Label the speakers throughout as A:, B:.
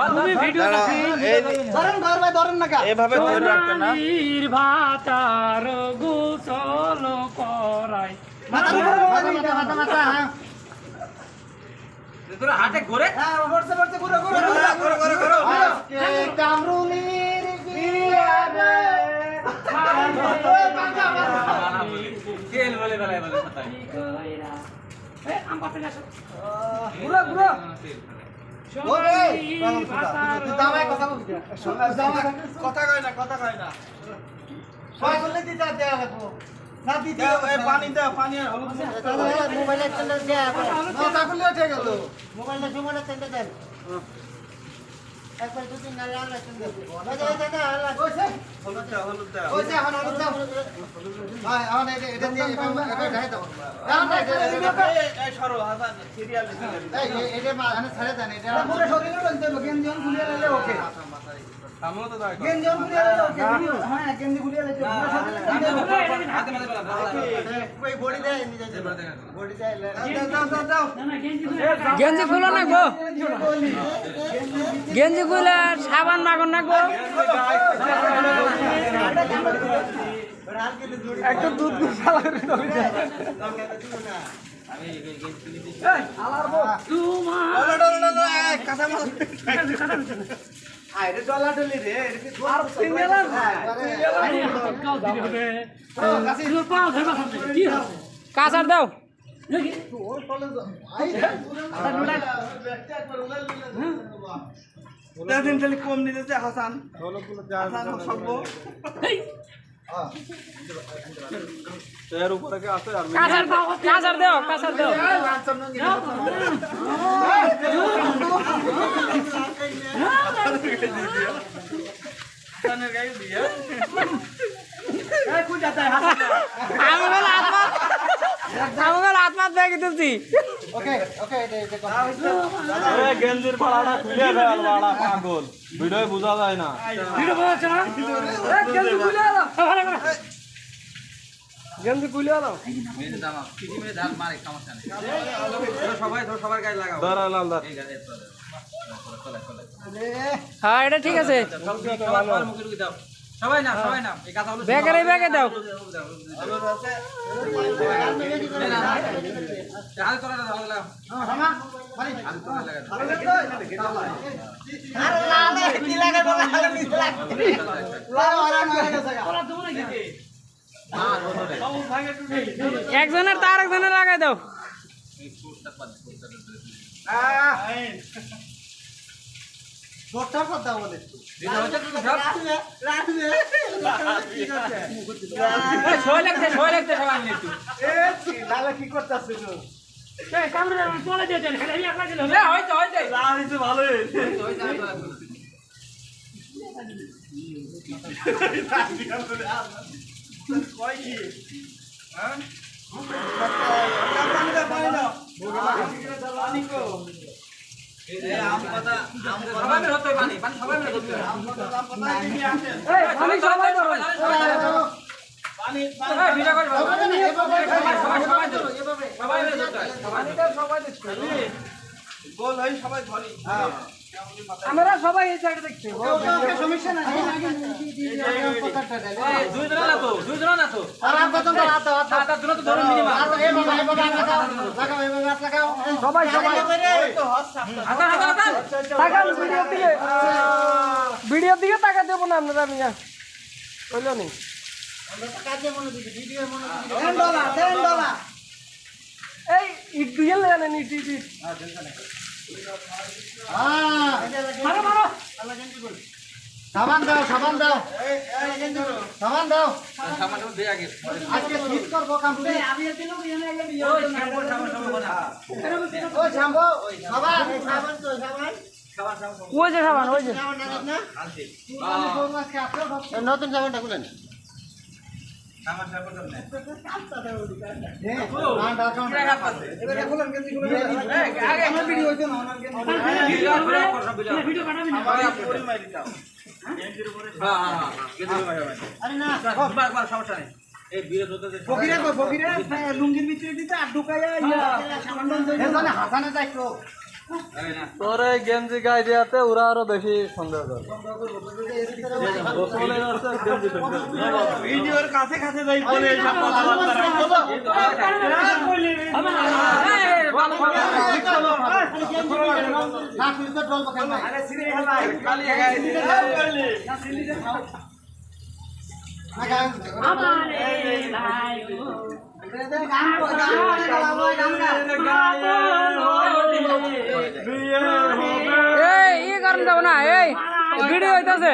A: তুমি ভিডিও
B: ধরেন ধর ভাই ধরেন না কা
C: এভাবে ধরে রাখবেন না
A: সোনালির ভাতার গোসল করাই
B: মাথা হ্যাঁ
C: তোরা হাতে ঘুরে
B: হ্যাঁ বর্ষে বর্ষে ঘুরে ঘুরে আজকে কামরুলির বিয়ে রে
C: তেল বলে বেলায় বলে কথাই
A: এই আম পাতে আসো
B: ঘুরে ঘুরে
A: সোনালির ভাতার
B: দামায় কথা বলবি কথা কয় না সবাই বললে দিতে দেয়া লাগবো না দিতে
C: পানি দাও পানি আর হলুদ
B: মোবাইলের টেন্ডার দেয়া কথা বললে ঠিক গেল মোবাইলটা জুমানে টেন্ডার দেন একবার দুই তিন গাড়ি আনলে টেন্ডার কইছে
C: হলুদ দাও
B: কইছে এখন হলুদ দাও ভাই এখন এটা দিয়ে এটা ঢাই দাও
C: এই সরো হাসান সিরিয়াল দিতে
B: এই এটা মানে ছেড়ে দেন এটা পুরো শরীরে লইতে হবে গেঞ্জি অন খুলিয়ে নিলে ওকে
C: সামনে তো দাও
B: গেঞ্জি অন খুলিয়ে নিলে ওকে হ্যাঁ গেঞ্জি খুলিয়ে নিলে পুরো শরীরে
C: হাতে মাঝে বেলা
B: কই বডি দেয় নিজে বডি দেয় দাও দাও দাও
A: না না গেঞ্জি
D: গেঞ্জি খুলো না গো গেঞ্জি খুলে সাবান মাখন না গো
B: একটু দুধ গুছালা
A: তোমার
C: কাঁচা মাল
B: আরে ডলা ডলি রে
A: আর সিঙ্গেল কাউ দিবে হবে তোর পাও ধরবা হবে কি হবে
D: কাঁচার দাও
A: দেখি
C: দিন খালি কম নিতেছে হাসান হাসান সব
A: এই
C: এর উপরে কি আছে আর
D: কাঁচার কাঁচার দাও কাঁচার দাও
C: হাসানের গায়ে দিয়ে
B: এই কই যাতা হাসা
D: আমি বলে আত্মাত দেখি তুলছি
B: ওকে ওকে এটা
C: আরে গেঞ্জির পাড়াটা খুলে ফেল বাড়া পাগল ভিডিও বোঝা যায় না
A: ভিডিও বানাচ্ছ না
B: গেঞ্জি খুলে আলো
A: ভালো করে
B: গেঞ্জি খুলে আলো
C: সবার গায়ে লাগাও দাঁড়া লাল দা
D: হ্যাঁ এটা ঠিক আছে
C: সবাই না এই কথা হলো
D: ব্যাগে ব্যাগে দাও
C: হাল করে দাও হাল লাগাও
B: হামা মানে
C: হাল করে লাগাও
B: আরে লালে কি লাগে বলা হালে নি লাগে লাল ওরা মারা গেছে
A: ওরা দেবো না কি
D: একজনের তার একজনের লাগাই দাও
B: ছোটটা কথা বলে লালে কি করতেছিস
A: এই ক্যামেরা চলে দিয়ে দেন খালি একলা দিলে হবে
C: গোল হই সবাই ধরি
D: আমরা সবাই এই সাইডে দেখছি
B: সমস্যা না
C: দুই জন না তো
D: সবাই সবাই তাকান ভিডিওর দিকে তাকা দেবো না আপনারা আমি কইল নি এই ইট দিয়ে জানেন ইট ইট ইট
A: মারো মারো
B: সাবান দাও সাবান দাও সাবান দাও
C: সামান্য দে আগে
B: আজকে ঠিক করবো কমপ্লিট
A: আমি এদিন এনে এনে বিয়ে
B: ওই শ্যাম্পু সাবান সাবান তো সাবান
D: ওই যে সাবান ওই যে
B: নতুন সাবানটা খুলেন
C: সামান সাপোর্ট না
B: আগে আমার ভিডিও হইতো না
A: ভিডিও কাটাবি না
B: আরে না
C: সমস্যা নেই এই বিয়ে ধরতে
B: ফকিরে লুঙ্গির ভিতরে দিতে আর ঢুকাইয়া সাবান হাসানে যাইতো
C: তোর এই গেঞ্জি গায়ে দেওয়াতে ওরা আরো বেশি সন্দেহ করে গোসলের আছে গেঞ্জি ফেলতে
B: ভিডিওর কাছে কাছে যাই বলে এইসব কথাবার্তা
D: এই ই করেন যাব না এই ভিডিও হইতাছে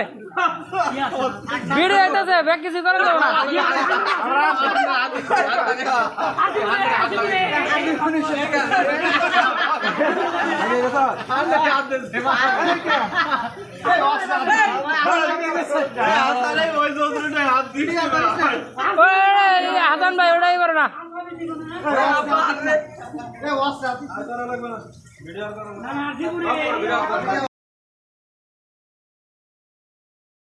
D: ব্যাক কিছু করেন যাব না ওই হাসান ভাই ওটাই করে না
B: ভিডিও